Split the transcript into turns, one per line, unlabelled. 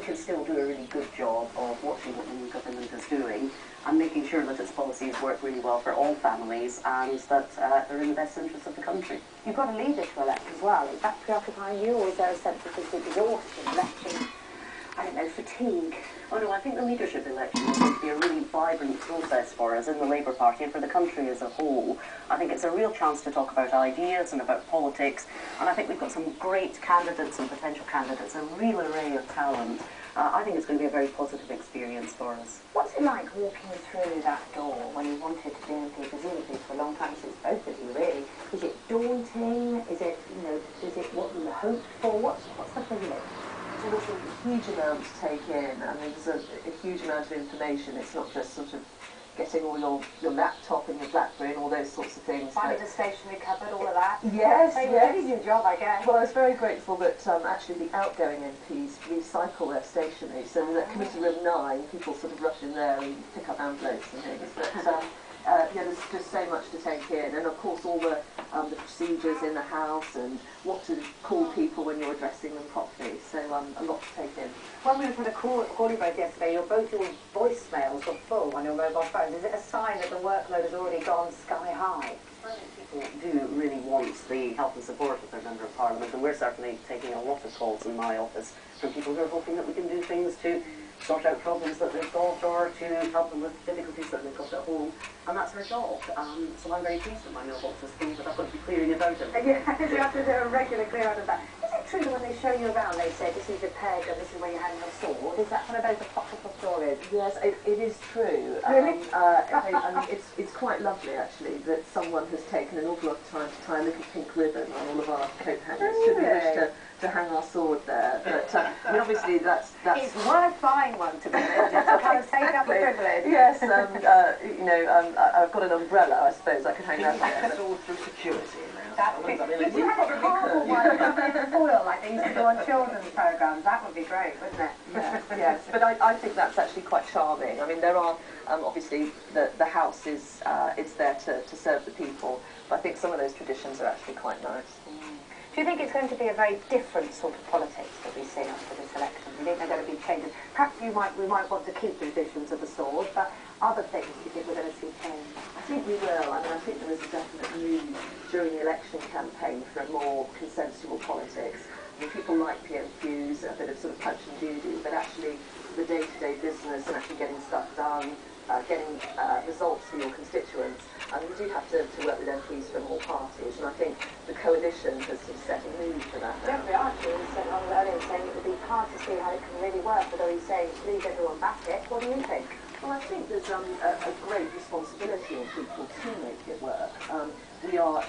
can still do a really good job of watching what the new government is doing and making sure that its policies work really well for all families and that they're in the best interest of the country.
You've got a leader to elect as well. Is that preoccupying you, or is there a sense of complete exhaustion, election, I don't know, fatigue?
Oh no, I think the leadership election is going to be a really vibrant process for us in the Labour Party and for the country as a whole. I think it's a real chance to talk about ideas and about politics, and I think we've got some great candidates and potential candidates, a real array of talent. I think it's going to be a very positive experience for us.
What's it like walking through that door when you wanted to be MP, presumably for a long time, since both of you really? Is it daunting? Is it, you know, is it what you hoped for? What's the feeling?
There's a huge amount to take in. I mean, there's a huge amount of information. It's not just sort of getting all your laptop and your BlackBerry and all those sorts of things.
Finding a stationery cupboard, all of that.
Yes,
They
yes.
really do your job, I guess.
Well, I was very grateful that actually the outgoing MPs recycle their stationery. So in Committee Room 9, people sort of rush in there and pick up envelopes and things. But yeah, there's just so much to take in, and of course all the procedures in the House and what to call people when you're addressing them properly. So a lot to take in.
When we were trying to call you both yesterday, your voicemails were full on your mobile phones. Is it a sign that the workload has already gone sky high?
People do really want the help and support of their Member of Parliament, and we're certainly taking a lot of calls in my office from people who are hoping that we can do things to sort out problems that they've got or to help them with difficulties that they've got at home, and that's our job. So I'm very pleased that my mailbox is full, but I've got to be clearing it out.
Yeah, you have to do a regular clear out of that. Is it true that when they show you around they say this is your peg and this is where you hang your sword? Is that one of those apocryphal stories?
Yes, it is true.
Really?
I mean, it's quite lovely actually that someone has taken an awful lot of time to tie a little pink ribbon on all of our coat hangers. Should we wish to hang our sword there? But I mean, obviously that's
it's worth buying one to be honest. To kind of take up the privilege.
Yes, you know, I've got an umbrella. I suppose I could hang that there.
Sword through security.
That would be. If you had a cardboard one with foil like they used to do on children's programmes, that would be great, wouldn't it?
Yes, yes. But I think that's actually quite charming. I mean, there are obviously the House is it's there to serve the people, but I think some of those traditions are actually quite nice.
Do you think it's going to be a very different sort of politics that we see after this election? Do you think there are going to be changes? Perhaps we might want to keep the traditions of the sword, but other things do you think we're going to see change?
I think we will. I mean, I think there is a definite move during the election campaign for a more consensual politics. I mean, people like PMQs, a bit of sort of punch and judy, but actually the day-to-day business and actually getting stuff done, getting results for your constituents. And we do have to work with MPs from all parties, and I think the coalition has sort of set a mood for that now.
Definitely, actually, he said on earlier saying it would be hard to see how it can really work, although he's saying, please everyone back it. What do you think?
Well, I think there's a great responsibility on people to make it work. We are